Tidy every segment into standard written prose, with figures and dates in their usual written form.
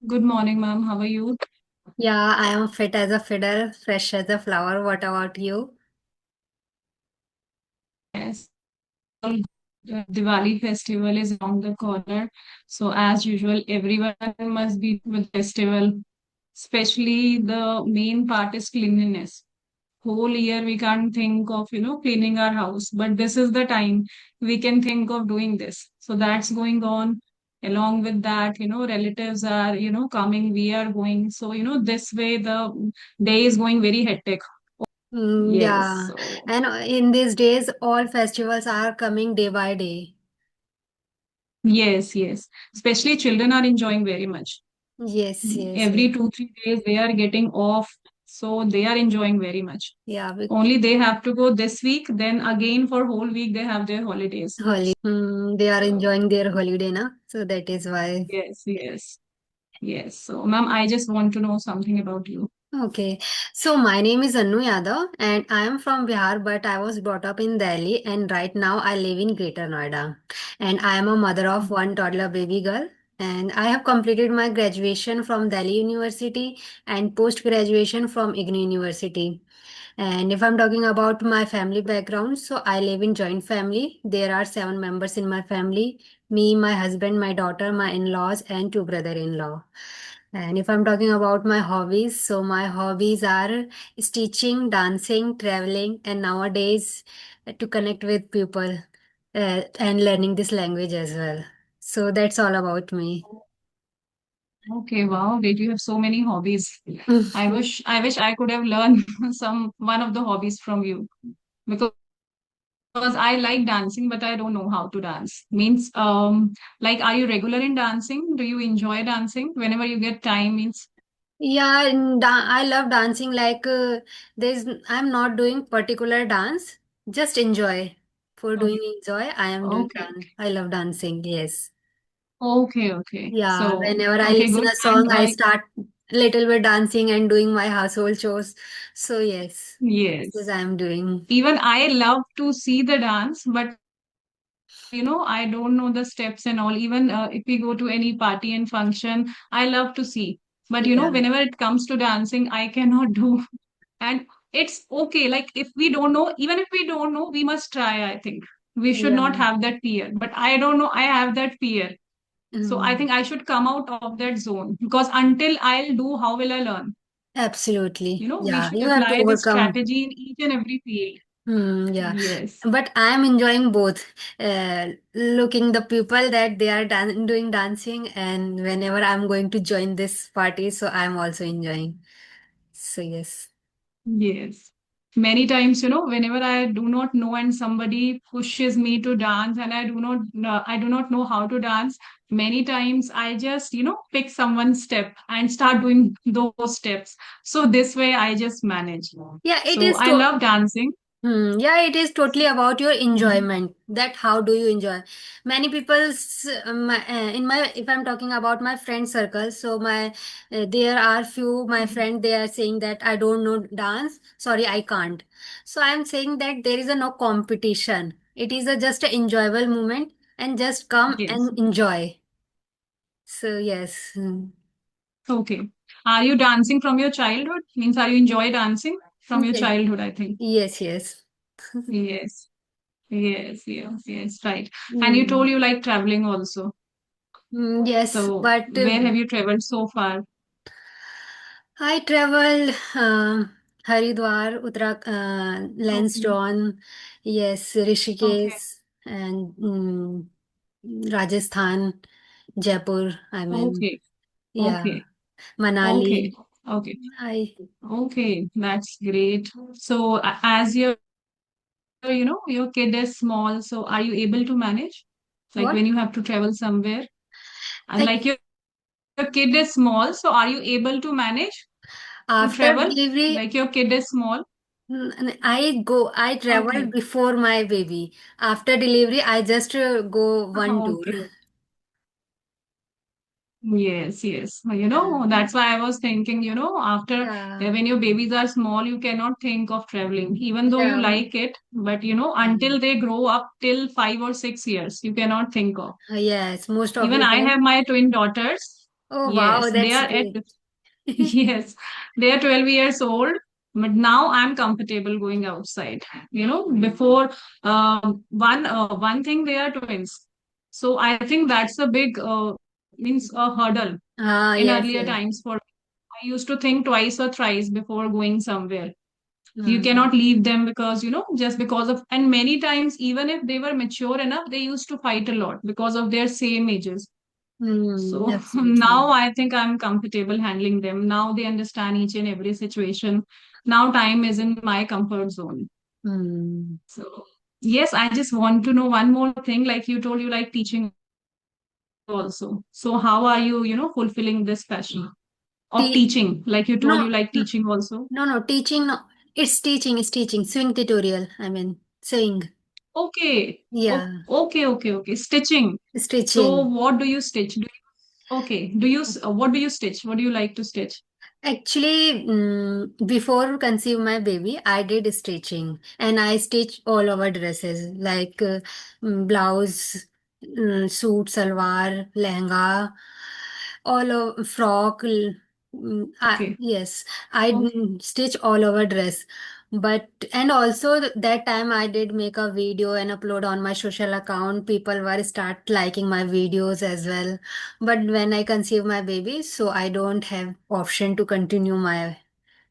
Good morning, ma'am. How are you? Yeah, I am fit as a fiddle, fresh as a flower. What about you? Yes, the Diwali festival is around the corner. So, as usual, everyone must be with festival, especially the main part is cleanliness. Whole year we can't think of, cleaning our house, but this is the time we can think of doing this. So, that's going on. Along with that, relatives are, coming, we are going. So, this way the day is going very hectic. Yes. Yeah, So, and in these days, all festivals are coming day by day. yes, yes. Especially children are enjoying very much. Yes, yes, yes. Every 2, 3 days they are getting off, so they are enjoying very much. Yeah, Only they have to go this week, then again for whole week they have their holidays. holiday. They are So enjoying their holiday now, so that is why. yes, yes, yes. So ma'am, I just want to know something about you. Okay, so my name is Anu Yadav and I am from Bihar, but I was brought up in Delhi and right now I live in Greater Noida. And I am a mother of one toddler baby girl. And I have completed my graduation from Delhi University and post graduation from IGNOU University. And if I'm talking about my family background, so I live in joint family. There are 7 members in my family: me, my husband, my daughter, my in-laws, and 2 brother-in-law. And if I'm talking about my hobbies, so my hobbies are stitching, dancing, traveling, and nowadays to connect with people and learning this language as well. So that's all about me. Okay, wow, great. You have so many hobbies. I wish I could have learned some one of the hobbies from you because I like dancing, but I don't know how to dance. Means, like, are you regular in dancing? Do you enjoy dancing whenever you get time? Means, Yeah, I love dancing. Like there's, I'm not doing particular dance. Just enjoy. For okay, doing enjoy, I am doing okay, dance. I love dancing. Yes. okay, okay. Yeah. So, Whenever I okay, listen good. a And song, I start little bit dancing and doing my household chores. So yes, this is yes, I am doing. even I love to see the dance, but I don't know the steps and all. Even if we go to any party and function, I love to see. But Yeah. whenever it comes to dancing, I cannot do. And it's okay. Like if we don't know, even if we don't know, we must try, I think. We should Yeah. not have that fear. But I don't know, I have that fear. So I Mm, think I should come out of that zone because until I'll do, how will I learn? absolutely. We Yeah. should You have to apply this overcome. strategy in each and every field. Yeah, Yes. but I am enjoying both. Looking the people that they are doing dancing, and whenever I'm going to join this party, so I'm also enjoying. So yes. Yes. Many times, whenever I do not know and somebody pushes me to dance and I do not know how to dance, many times I just, pick someone's step and start doing those steps. So this way I just manage. Yeah, it So is I to. love dancing. Yeah, it is totally about your Mhm. enjoyment. That how do you enjoy? Many people, in my, if I'm talking about my friend circle, so there are few my friend they are saying that I don't know dance. Sorry, I can't. So I'm saying that there is a no competition. It is a just an enjoyable moment and just come Yes. and enjoy. So yes. Okay. Are you dancing from your childhood? Means are you enjoy dancing from your Yes, childhood, I think. yes, yes. Yes. Yes, yes, yes, right. And you told Mm. you like traveling also. Yes, So, but where have you traveled so far? I travel Haridwar, Okay, Lansdowne, yes, okay, Rishikesh, and Rajasthan, Jaipur. I mean, okay, yeah, okay, okay, Manali. okay, I okay. That's great. So, as your kid is small, so are you able to manage? Like what? when you have to travel somewhere, and Like like your kid is small, so are you able to manage to after travel? delivery, Like your kid is small. I travel Okay. before my baby. After delivery, I just go one tour. Okay. Yes, yes. Yeah, That's why I was thinking, after yeah, when your babies are small, you cannot think of traveling, even though you yeah. like it. But, until they grow up till 5 or 6 years, you cannot think of. Yes, most of Even the I time. have my twin daughters. Oh wow, Yes, they that's are at great. yes, they are 12 years old, but now I'm comfortable going outside. Before one thing, they are twins. So I think that's a big means a hurdle Ah, in yes, earlier yes. times for I used to think twice or thrice before going somewhere. You Hmm. cannot leave them because, just because of, and many times, even if they were mature enough, they used to fight a lot because of their same ages. Hmm, So absolutely. now I think I'm comfortable handling them. Now they understand each and every situation. Now time is in my comfort zone. Hmm. So yes, I just want to know one more thing. Like you told, you like teaching also. So how are you, fulfilling this passion of Te- teaching? Like you told, no, you like no, teaching also. no, teaching, no. It's teaching. Swing tutorial, I mean, swing. Okay. Yeah, Okay. Stitching. So stitching. what do you stitch? Okay. What do you stitch? What do you like to stitch? Actually, before conceive my baby, I did stitching and I stitch all over dresses like blouse, suit, salwar, lehenga, all of frock. Okay. Yes, I Okay. stitch all over dress. But and also that time I did make a video and upload on my social account. People were start liking my videos as well. But when I conceive my baby, so I don't have option to continue my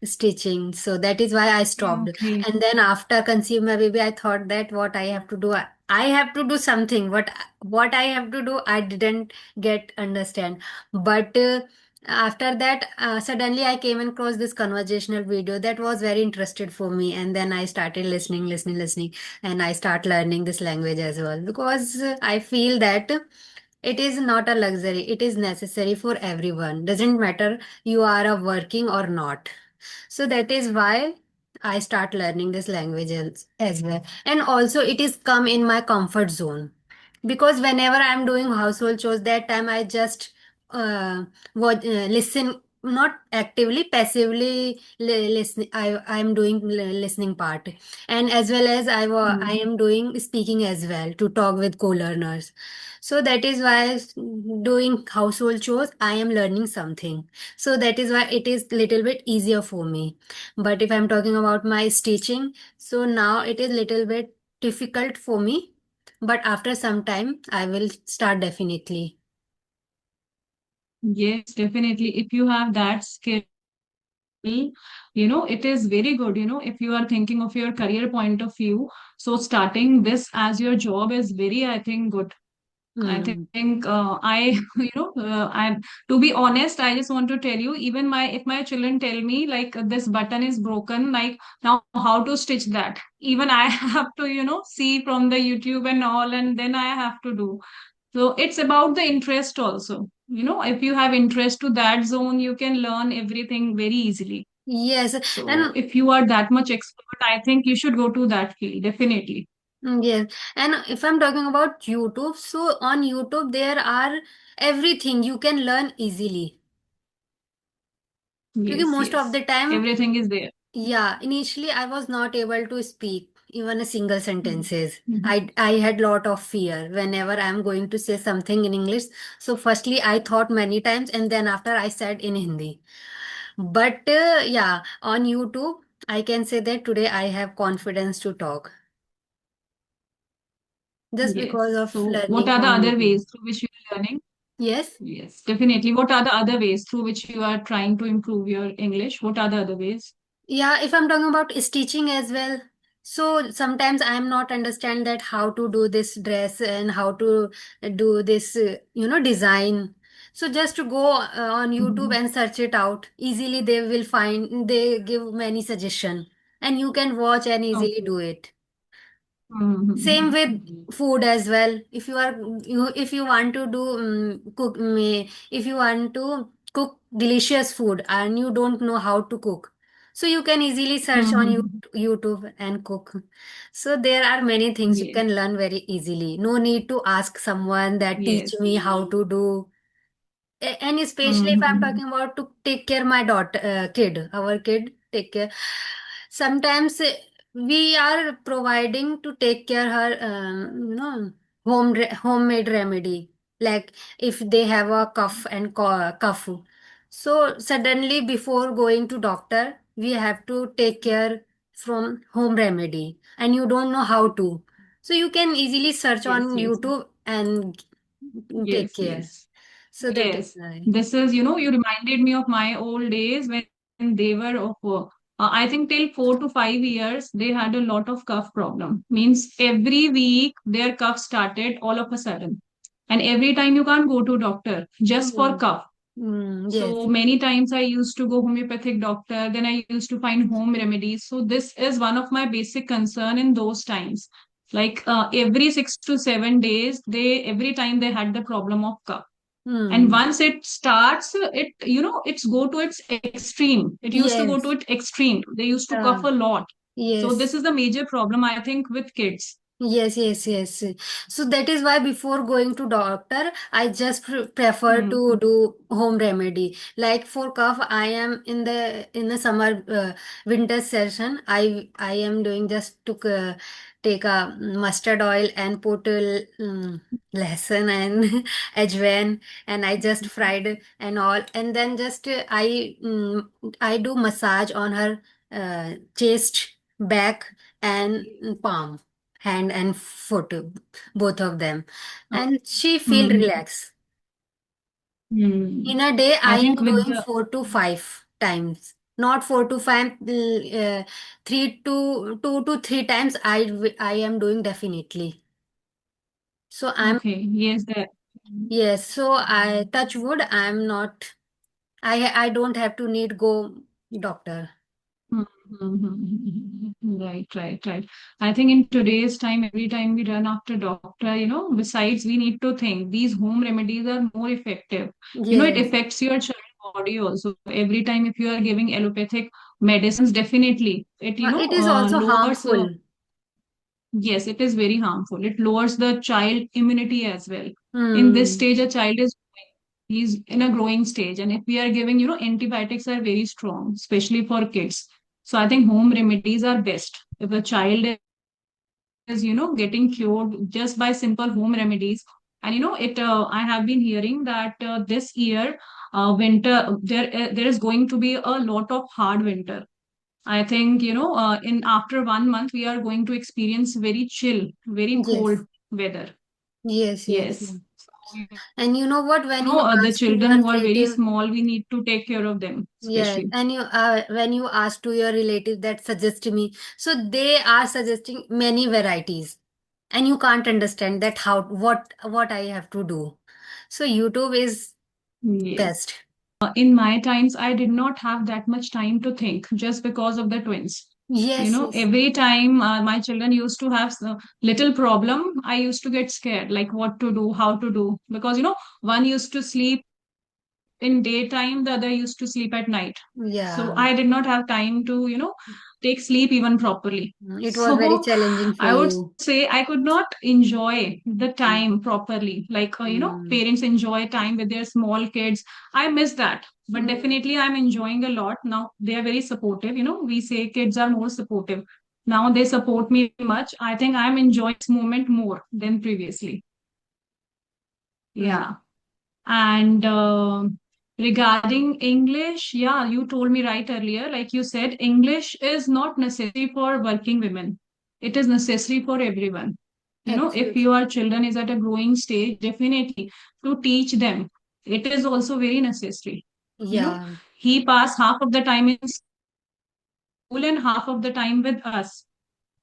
stitching. So that is why I stopped. Okay. And then after conceive my baby, I thought that what I have to do, I have to do something. What I have to do, I didn't get understand. But after that, suddenly I came across this conversational video that was very interested for me, and then I started listening, and I start learning this language as well because I feel that it is not a luxury, it is necessary for everyone, doesn't matter you are a working or not. So that is why I start learning this language as well, and also it is come in my comfort zone because whenever I'm doing household chores, that time I just listen, not actively, passively listen. I'm doing listening part, and as well as I Hmm. am doing speaking as well to talk with co-learners. So that is why doing household chores I am learning something. So that is why it is little bit easier for me. But if I'm talking about my stitching, so now it is little bit difficult for me, but after some time I will start definitely. Yes, definitely. If you have that skill, it is very good. If you are thinking of your career point of view, so starting this as your job is very, I think, good. I Hmm. think to be honest, I just want to tell you, even if my children tell me like this button is broken, like now how to stitch that, even I have to, see from the YouTube and all, and then I have to do. So it's about the interest also. If you have interest to that zone, you can learn everything very easily. Yes, So and if you are that much expert, I think you should go to that field, definitely. yes, and if I'm talking about YouTube, so on YouTube there are everything you can learn easily. Because Yes, most of yes. the time, Everything is there. yeah, initially I was not able to speak even a single Mhm. sentences. Mhm. I had lot of fear whenever I'm going to say something in English. So firstly I thought many times and then after I said in Hindi. But yeah, on YouTube I can say that today I have confidence to talk just because Yes. of So, what learning are the on other YouTube. ways through which you are learning? Yes. Yes, definitely. What are the other ways through which you are trying to improve your English? What are the other ways? Yeah, if I'm talking about stitching as well, so sometimes I'm not understand that how to do this dress and how to do this, design. So just to go on YouTube Mhm. and search it out, easily they will find, they give many suggestion and you can watch and easily Okay. do it. Same Mhm. with food as well. If you want to do if you want to cook delicious food and you don't know how to cook, so you can easily search on Mhm. YouTube and cook. So there are many things you Yes. can learn very easily. No need to ask someone that teach Yes. me how to do. And especially if I'm Mhm. talking about to take care my daughter, our kid, take care. Sometimes we are providing to take care her, homemade remedy. like if they have a cough. So suddenly before going to doctor, we have to take care from home remedy, and you don't know how to. So you can easily search on Yes, yes, YouTube and take yes, care. yes. So that is Yes, why. this is, you reminded me of my old days when they were of, I think till 4 to 5 years, they had a lot of cough problem. Means every week their cough started all of a sudden. And every time you can't go to doctor just for Hmm. cough. Yes. So many times I used to go homeopathic doctor, then I used to find home remedies. So this is one of my basic concern in those times. Like every 6 to 7 days, they every time they had the problem of cough, and Hmm. once it starts it's go to its extreme. It used to go to Yes. its extreme. They used to cough Uh, a lot. So yes. this is the major problem, I think, with kids. Yes, yes, yes. So that is why before going to doctor, I just prefer Hmm. to do home remedy. Like for cough, I am in the summer winter session. I am doing just to take a mustard oil and put lesson and ajwain, and I just fried and all, and then just I do massage on her chest, back, and palm, hand and foot, both of them, and she feel Hmm. relaxed. Hmm. In a day I I think am with doing the 4 to 5 times, not 4 to 5, 3 to 2 to 3 times I am doing definitely. So I'm, okay, yes, that. yes, so I touch wood, I'm not, I don't have to need go doctor. Right, right, right. I think in today's time, every time we run after doctor, besides we need to think these home remedies are more effective. It Yes. affects your child body also. Every time if you are giving allopathic medicines, definitely it, It is also lowers, harmful. yes, it is very harmful. It lowers the child immunity as well. In this Hmm. stage, a child is he's in a growing stage, and if we are giving, antibiotics are very strong, especially for kids. So I think home remedies are best. If a child is, getting cured just by simple home remedies, and it I have been hearing that this year winter there is going to be a lot of hard winter. I think, in after 1 month, we are going to experience very chill, very cold Yes. weather. Yes, yes, yes. Yes. So, And you know what? When you the ask to children your who are very relative, small, we need to take care of them, yes, especially. and you when you ask to your relative that suggest me, so they are suggesting many varieties, and you can't understand that how what I have to do. So YouTube is Yes. best. In my times, I did not have that much time to think just because of the twins. Yes, yes, Every time my children used to have a little problem, I used to get scared, like what to do, how to do, because, one used to sleep in daytime, the other used to sleep at night. So yeah. I did not have time to, take sleep even properly. It was very So challenging for I would you. say I could not enjoy the time properly. Like, Mm. parents enjoy time with their small kids. I miss that. But Mm. definitely I'm enjoying a lot. Now they are very supportive. We say kids are more supportive. Now they support me much. I think I'm enjoying this moment more than previously. Mm. Yeah. And regarding English, yeah, you told me right earlier, like you said, English is not necessary for working women. It is necessary for everyone. If Absolutely. your children is at a growing stage, definitely to teach them. It is also very necessary. You know, Yeah. he passed half of the time in school and half of the time with us.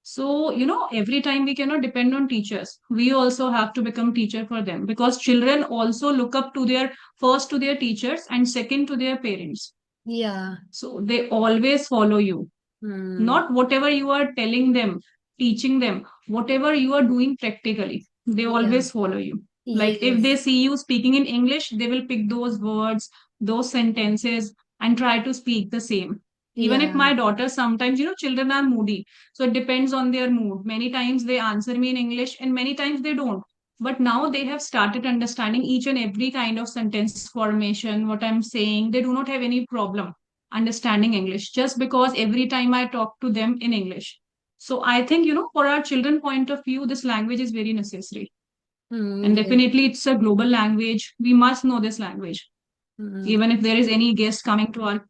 So, every time we cannot depend on teachers. We also have to become teacher for them, because children also look up to their first to their teachers and second to their parents. Yeah. So they always follow you. Mm. Not whatever you are telling them, teaching them, whatever you are doing practically, they Yeah. always follow you. Like if they Yes. see you speaking in English, they will pick those words, those sentences, and try to speak the same. Even if Yeah. my daughter, sometimes, children are moody. So it depends on their mood. Many times they answer me in English and many times they don't. But now they have started understanding each and every kind of sentence formation, what I'm saying. They do not have any problem understanding English just because every time I talk to them in English. So I think, for our children point of view, this language is very necessary. And Yes. definitely it's a global language. We must know this language. Mm, Even if there is any guest coming to our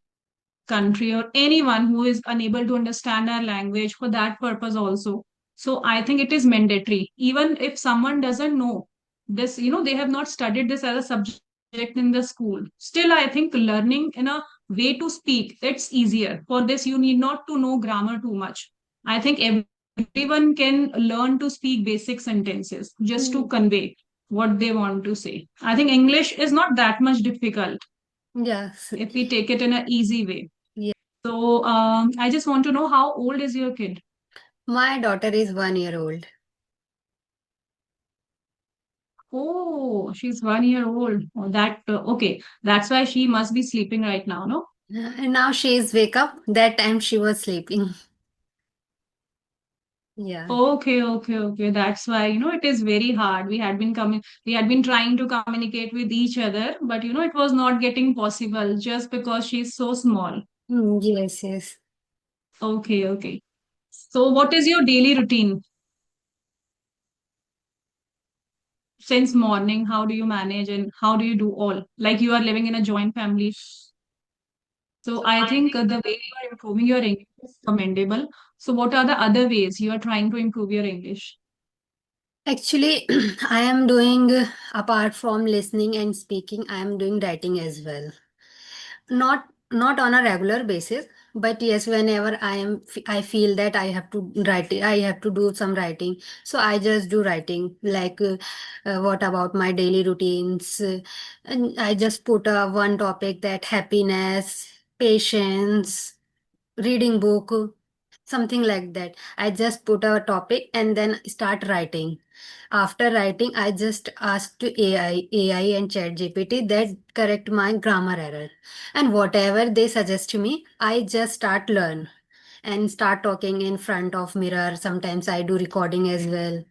country or anyone who is unable to understand our language for that purpose also. So I think it is mandatory. Even if someone doesn't know this, they have not studied this as a subject in the school. Still, I think learning in a way to speak, it's easier. For this, you need not to know grammar too much. I think everyone can learn to speak basic sentences just to mm, convey what they want to say. I think English is not that much difficult yes. if we take it in an easy way. Yeah. So I just want to know, how old is your kid? My daughter is 1 year old. Oh, she's 1 year old. Oh, okay. That's why she must be sleeping right now, no? And now she is wake up. That time she was sleeping. Yeah. Okay, okay, okay. That's why, it is very hard. We had been trying to communicate with each other, but it was not getting possible just because she's so small. Yes, yes. Okay, okay. So what is your daily routine since morning? How do you manage and how do you do all? Like you are living in a joint family. So I think the way you are improving your English is commendable. So what are the other ways you are trying to improve your English? Actually, I am doing, apart from listening and speaking, I am doing writing as well. Not on a regular basis, but yes, whenever I feel that I have to write, I have to do some writing. So I just do writing, like what about my daily routines, and I just put one topic, that happiness, patience, reading book, something like that. I just put a topic and then start writing. After writing, I just ask to AI and chat gpt that correct my grammar error, and whatever they suggest to me, I just start learn and start talking in front of mirror. Sometimes I do recording as well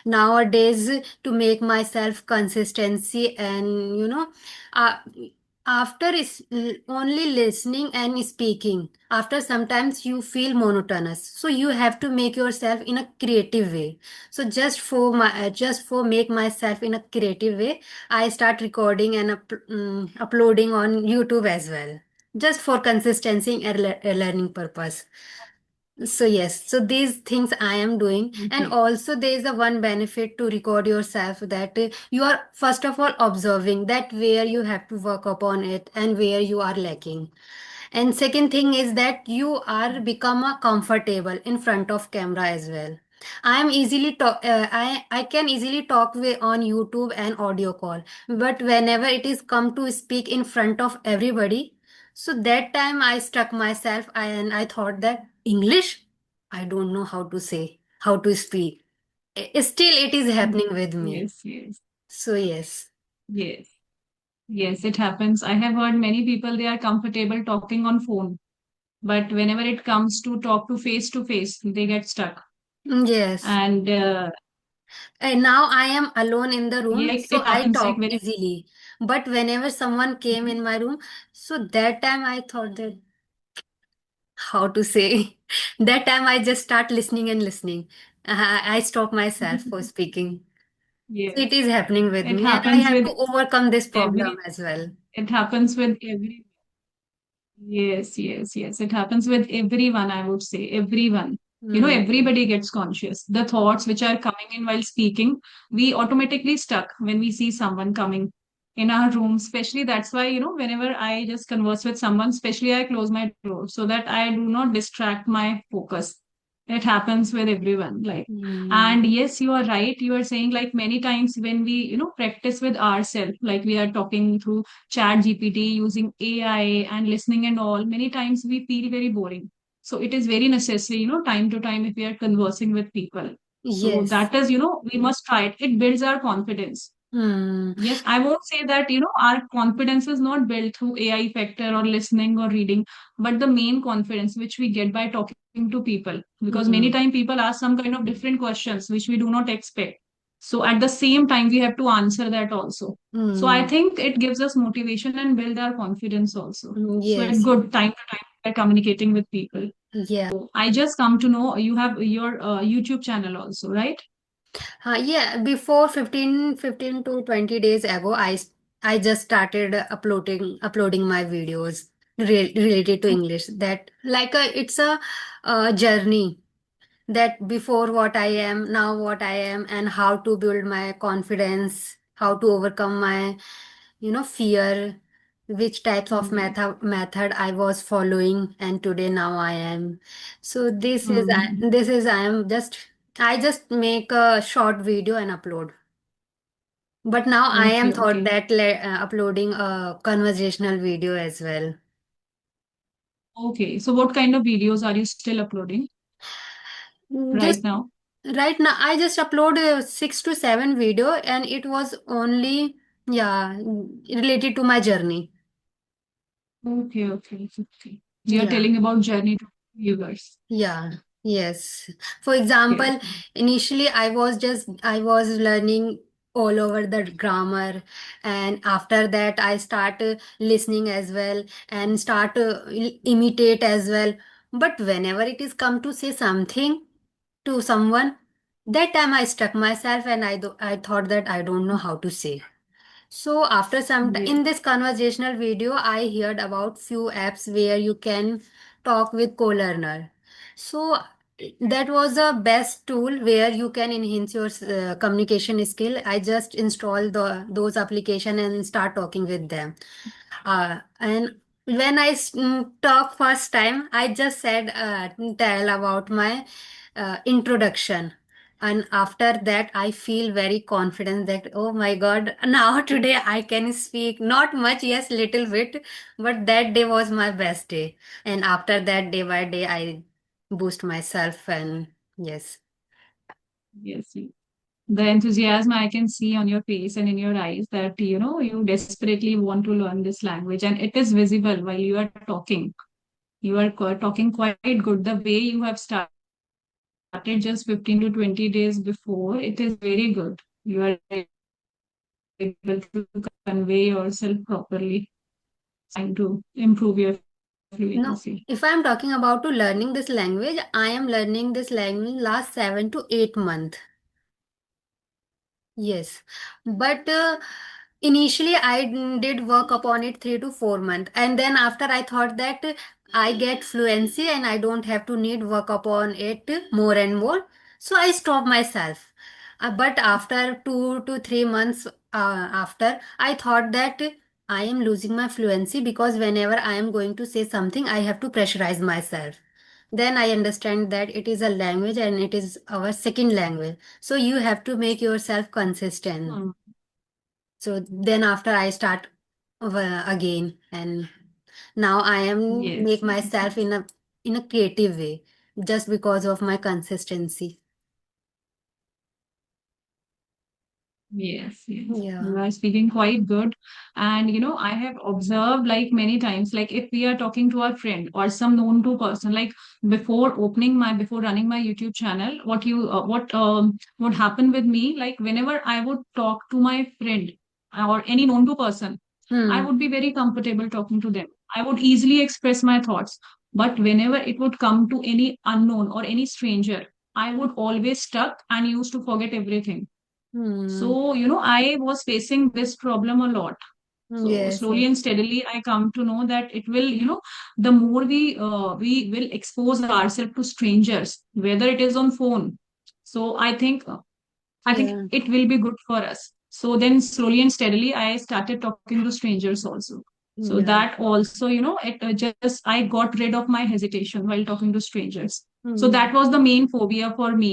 nowadays, to make myself consistency. And uh, after only listening and speaking, after sometimes you feel monotonous, so you have to make yourself in a creative way. So just for make myself in a creative way, I start recording and uploading on YouTube as well, just for consistency and learning purpose. So yes, so these things I am doing, and Okay. also there is a one benefit to record yourself, that you are first of all observing that where you have to work upon it and where you are lacking. And second thing is that you are become a comfortable in front of camera as well. I am easily talk. I can easily talk on YouTube and audio call, but whenever it is come to speak in front of everybody, so that time I struck myself and I thought that English, I don't know how to say, how to speak. Still, it is happening with me. Yes, yes, So yes. yes, yes, it happens. I have heard many people, they are comfortable talking on phone, but whenever it comes to talk to face, they get stuck. Yes. And And now I am alone in the room, yeah, so it I happens like talk very. easily. But whenever someone came in my room, so that time I thought that how to say, that time I just start listening and listening. I stop myself for speaking. So it Yes, is happening with it me, and I happens have with to overcome this problem every. as well. It happens with every. Yes, yes, yes. It happens with everyone, I would say. Everyone. Hmm. Everybody gets conscious. The thoughts which are coming in while speaking, we automatically stuck when we see someone coming in our room. Especially that's why, whenever I just converse with someone, especially I close my door so that I do not distract my focus. It happens with everyone. Like, Hmm. and yes, you are right. You are saying like many times when we, practice with ourselves, like we are talking through chat GPT, using AI and listening and all, many times we feel very boring. So it is very necessary, time to time if we are conversing with people. So Yes. that is, we must try it. It builds our confidence. Hmm. Yes, I won't say that, our confidence is not built through AI factor or listening or reading, but the main confidence which we get by talking to people. Because many Hmm. times people ask some kind of different questions which we do not expect. So at the same time, we have to answer that also. So I Hmm. think it gives us motivation and build our confidence also. So it's Yes. good time to time by communicating with people. Yeah. I just come to know you have your YouTube channel also, right? Yeah, before 15 to 20 days ago, I just started uploading my videos related to English. That like it's a journey, that before what I am, now what I am, and how to build my confidence, how to overcome my, fear, which types of Mm. method I was following, and today now I am. So Mm. I just make a short video and upload. But now I am Okay, thought okay. that uploading a conversational video as well. Okay. So what kind of videos are you still uploading Just right now? right now, I just upload 6 to 7 video, and it was only, yeah, related to my journey. Okay, okay, okay. You're Yeah, telling about journey to viewers. yeah, yes. For Okay, example, okay. initially I was learning all over the grammar, and after that I start listening as well, and start imitate as well. But whenever it is come to say something to someone, that time I stuck myself, and I thought that I don't know how to say. So after some Yeah. in this conversational video, I heard about few apps where you can talk with co-learner. So that was the best tool where you can enhance your communication skill. I just install those application and start talking with them. And when I talk first time, I just said tell about my introduction, and after that I feel very confident that, oh my god, now today I can speak, not much, yes, little bit, but that day was my best day. And after that, day by day, I boost myself, and yes. Yes. The enthusiasm I can see on your face and in your eyes that you desperately want to learn this language, and it is visible while you are talking. You are talking quite good. The way you have started just 15 to 20 days before, it is very good. You are able to convey yourself properly, trying to improve your No, fluency. if I'm talking about to learning this language, I am learning this language last 7 to 8 months. Yes, but initially I did work upon it 3 to 4 months, and then after I thought that I get fluency and I don't have to need work upon it more and more, so I stopped myself. But after 2 to 3 months after, I thought that I am losing my fluency because whenever I am going to say something, I have to pressurize myself. Then I understand that it is a language and it is our second language, so you have to make yourself consistent. Hmm. So then after I start again, and now I am make Yes, yes, myself yes. in a creative way, just because of my consistency. Yes, yes. You Yeah. are speaking quite good. And I have observed like many times, like if we are talking to our friend or some known to person, like before running my YouTube channel, what would happen with me, like whenever I would talk to my friend or any known to person, I Hmm. would be very comfortable talking to them. I would easily express my thoughts. But whenever it would come to any unknown or any stranger, I would always stuck and used to forget everything. Hmm. So, I was facing this problem a lot. So Yes. slowly Yes. and steadily, I come to know that it will, the more we will expose ourselves to strangers, whether it is on phone. So I think Yeah. it will be good for us. So then slowly and steadily, I started talking to strangers also. So Yeah. that also, it just I got rid of my hesitation while talking to strangers. So Hmm. that was the main phobia for me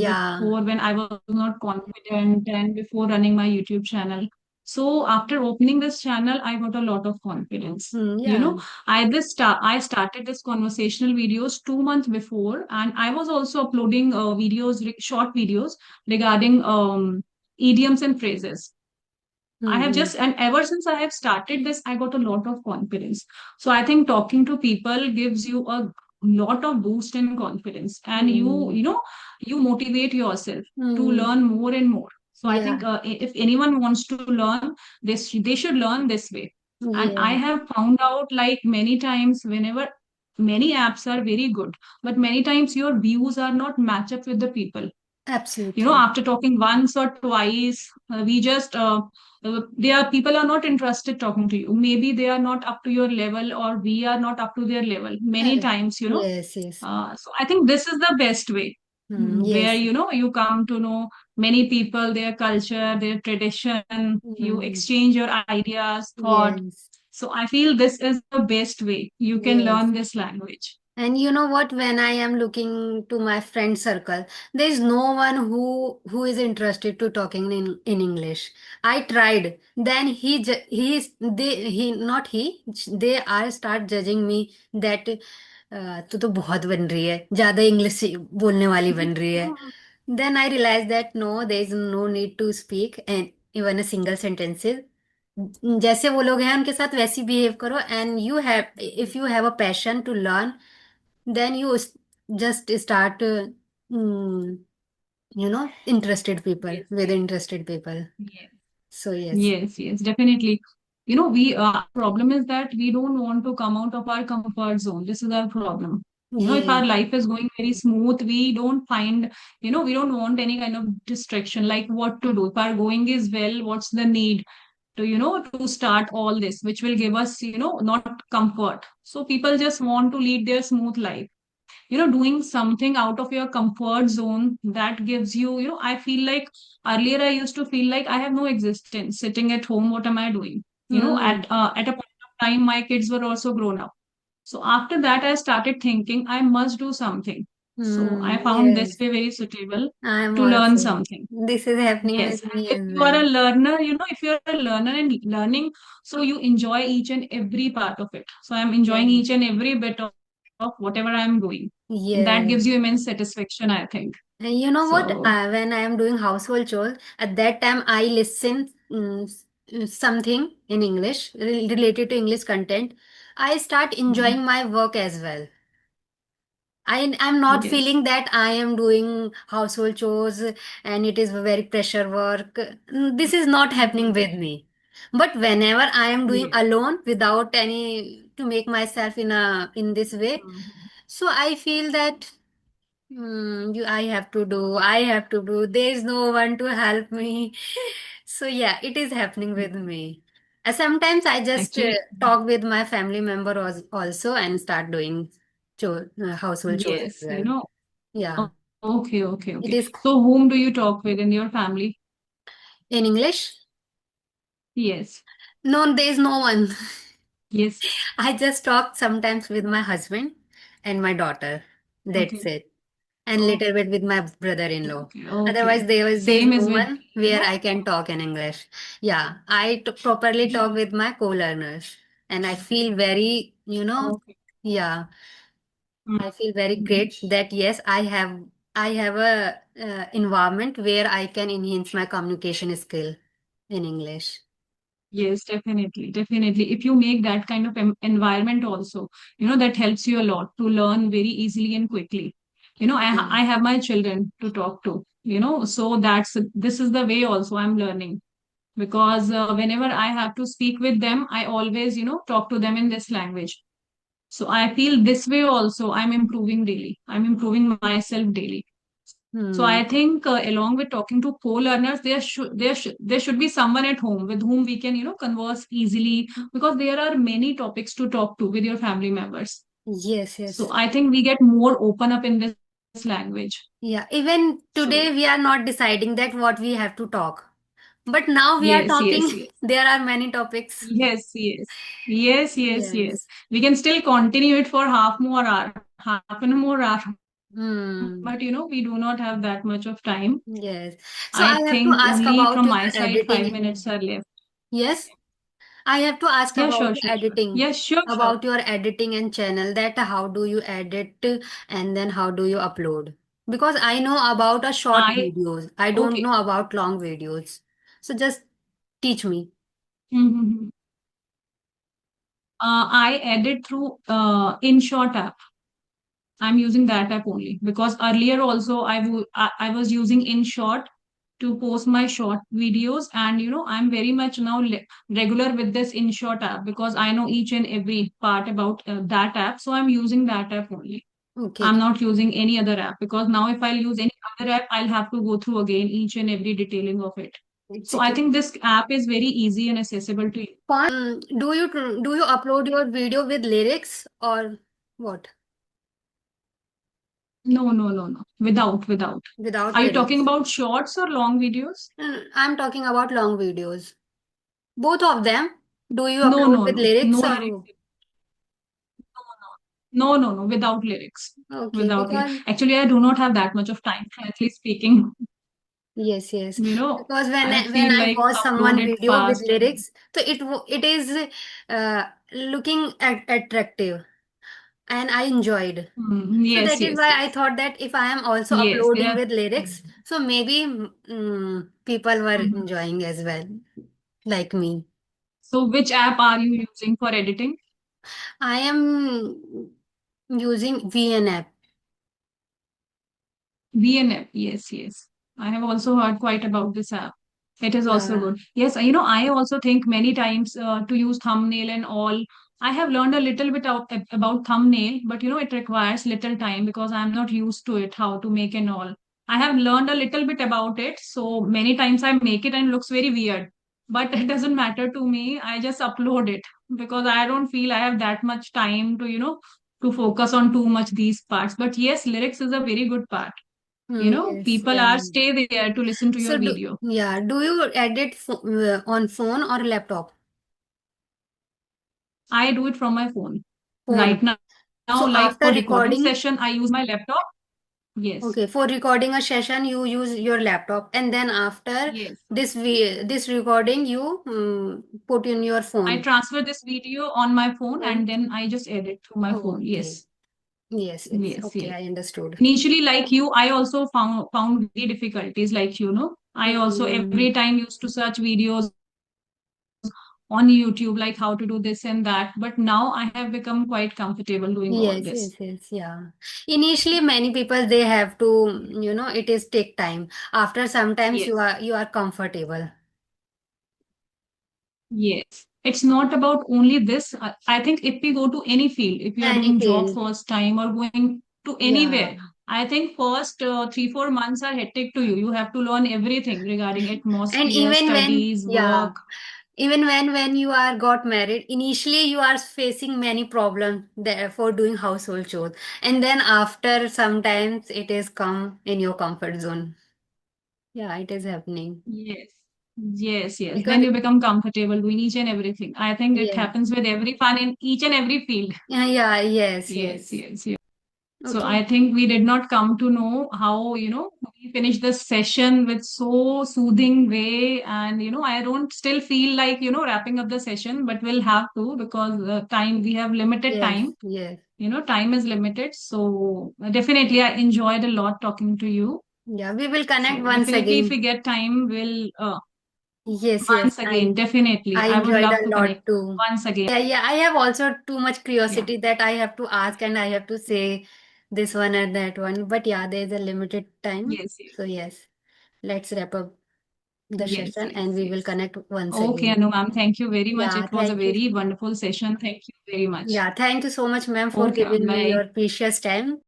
Yeah. before, when I was not confident and before running my YouTube channel. So after opening this channel, I got a lot of confidence. Hmm. Yeah. I started this conversational videos 2 months before, and I was also uploading short videos regarding idioms and phrases. I have Hmm. just, and ever since I have started this, I got a lot of confidence. So I think talking to people gives you a lot of boost in confidence, and Hmm. you motivate yourself to Hmm. learn more and more. So I think Yeah. if anyone wants to learn this, they should learn this way. And I Yeah. have found out like many times, whenever many apps are very good, but many times your views are not match up with the people. Absolutely. After talking once or twice, we just there are people are not interested talking to you. Maybe they are not up to your level, or we are not up to their level many Correct. times. Yes, yes. So I think this is the best way, where Yes. you come to know many people, their culture, their tradition. You Mm, exchange your ideas, thought. yes. So I feel this is the best way you can Yes. learn this language. And you know what? When I am looking to my friend circle, there is no one who is interested to talking in English. I tried. Then he is they he not he they are start judging me that तू तो बहुत बन रही है ज्यादा English बोलने वाली बन रही है. Then I realized that no, there is no need to speak and even a single sentences. जैसे वो लोग हैं उनके साथ वैसी बिहेव करो and you have if you have a passion to learn then just start mm, interested people Yes, with yes, interested people. yes. So yes. Yes, yes, definitely. We problem is that we don't want to come out of our comfort zone. This is our problem. If Yes. our life is going very smooth, we don't find, we don't want any kind of distraction, like what to do. If our going is well, what's the need to start all this, which will give us, not comfort. So people just want to lead their smooth life. Doing something out of your comfort zone, that gives you, I feel like earlier I used to feel like I have no existence sitting at home. What am I doing? Hmm. At a point of time, my kids were also grown up. So after that, I started thinking I must do something. So Hmm. I found this Yes. way very suitable I am to learn also. something. This is happening Yes. with And me if as you are well. a learner, if you're a learner and learning, so you enjoy each and every part of it. So I'm enjoying Yes. each and every bit of whatever I'm doing. And that Yes. gives you immense satisfaction, I think. And you know what? So, When I am doing household chores, at that time I listen something in English related to English content. I start mhm, enjoying my work as well. I'm not yes. feeling that I am doing household chores and it is very pressure work. This is not happening Mhm. with me. But whenever I am doing Yes. alone without any to make myself in this way, Mhm. so I feel that I have to do, I have to do. There is no one to help me. So yeah, it is happening with me. Sometimes I just Actually, talk with my family member also and start doing household chores as yes. well. Yeah, Okay, okay, it okay. is So, whom do you talk with in your family? in English. Yes. No, there is no one. Yes. I just talk sometimes with my husband and my daughter. That's Okay. it. And Okay. little bit with my brother-in-law. Okay. Okay. Otherwise, there's Same no as with one me, where I can talk in English. Yeah, properly talk with my co-learners, and I feel very, Okay. yeah, Mm. I feel very great that yes, I have a environment where I can enhance my communication skill in English. Yes, definitely, definitely. If you make that kind of environment also, that helps you a lot to learn very easily and quickly. I Yes. have my children to talk to, so this is the way also I'm learning, because whenever I have to speak with them, I always, talk to them in this language. So I feel this way also I'm improving daily. I'm improving myself daily. So Hmm. I think along with talking to co-learners, there should be someone at home with whom we can converse easily, because there are many topics to talk to with your family members. Yes, So yes. I think we get more open up in this language. Yeah, even So today we are not deciding that what we have to talk. But now we are yes, yes, talking, yes, there are many topics. yes, yes, yes, yes, yes. Yes. We can still continue it for half an more hour, Hmm. but we do not have that much of time. Yes. So I I have to think ask only about from your my side, editing. 5 minutes are left. Yes. I have to ask Yeah, about sure, the sure, sure. editing. Yes, sure, sure. About your editing and channel that how do you edit and then how do you upload? Because I know about a short I videos. I don't Okay. know about long videos. So just teach me. Mm-hmm. I edit through InShot app. I'm using that app only, because earlier also I was using InShot to post my short videos, and I'm very much now regular with this InShot app, because I know each and every part about that app, so I'm using that app only. Okay. I'm not using any other app, because now if I'll use any other app, I'll have to go through again each and every detailing of it. It's So I okay. think this app is very easy and accessible to you. Do you upload your video with lyrics or what? No, no, no, no. Without. Without Are you talking lyrics. about shorts or long videos? I'm talking about long videos. Both of them. Do you No, upload no, with no. No lyrics lyrics. or? No, no, no. Without lyrics. Okay, Without lyrics. because Actually, I do not have that much of time, frankly speaking. yes, yes. You know, Because when I when feel I like watch upload someone it video with fast. lyrics, so it is looking attractive, and I enjoyed. So Yes, that is yes, why I yes. thought that if I am also Yes, they uploading have. with lyrics, Mhm. so maybe people were Mhm. enjoying as well, like me. So, which app are you using for editing? I am using VN app. VNF. Yes, yes. I have also heard quite about this app. It is also Yeah. good. Yes, I also think many times to use thumbnail and all. I have learned a little bit about thumbnail, but it requires little time because I'm not used to it, how to make and all. I have learned a little bit about it, so many times I make it and looks very weird. But it doesn't matter to me. I just upload it because I don't feel I have that much time to focus on too much these parts. But yes, lyrics is a very good part. Yes. People Yeah. are stay there to listen to So your video. do you edit on phone or laptop? I do it from my phone right Phone. now, So like after for recording recording, session, I use my laptop. Yes, okay, for recording a session, you use your laptop, and then after yes. this recording, you put in your I phone. transfer this video on my phone Phone. and then I just edit through my phone. Okay. Yes, Yes, yes. yes, Okay, yes. I understood. Initially, like you, I also found very difficulties. Like I also every Hmm. time used to search videos on YouTube, like how to do this and that. But now I have become quite comfortable doing all Yes, yes, this. yes, yeah. Initially, many people they have to, it is take time. After sometimes you Yes. are comfortable. Yes, it's not about only this. I think if we go to any field, if you are Any doing job field. first time or going to Yeah. anywhere, I think first 3, 4 months are hectic to you. You have to learn everything regarding And atmosphere, even when, studies, yeah, work. even when you are got married, initially you are facing many problems there for doing household chores, and then after sometimes it is come in your comfort zone. Yeah, it is happening Yes, yes, yes. Then because you become comfortable doing each and everything. I think it yes, happens with every fun in each and every field. yeah, yeah, yes, Yes, yes. yes, yes. So Okay. I think we did not come to know how, we finished this session with so soothing way. And, I don't still feel like, wrapping up the session, but we'll have to because we have limited Yes, time. yes, Time is limited. So definitely I enjoyed a lot talking to you. yeah. We will connect So once definitely if again. we get time, we'll, Yes, yes. once again, definitely. I I would enjoyed love a to lot connect too. once again. Yeah, yeah. I have also too much Yeah. curiosity that I have to ask and I have to say this one and that one. But yeah, there is a limited time. Yes, yes, So yes, let's wrap up the yes, session yes, and we will yes. connect once Okay, again. Anu ma'am, thank you very much. Yeah, It was a thank you. very wonderful session. Thank you very much. Yeah, thank you so much, ma'am, for Okay, ma'am, giving me bye. your precious time.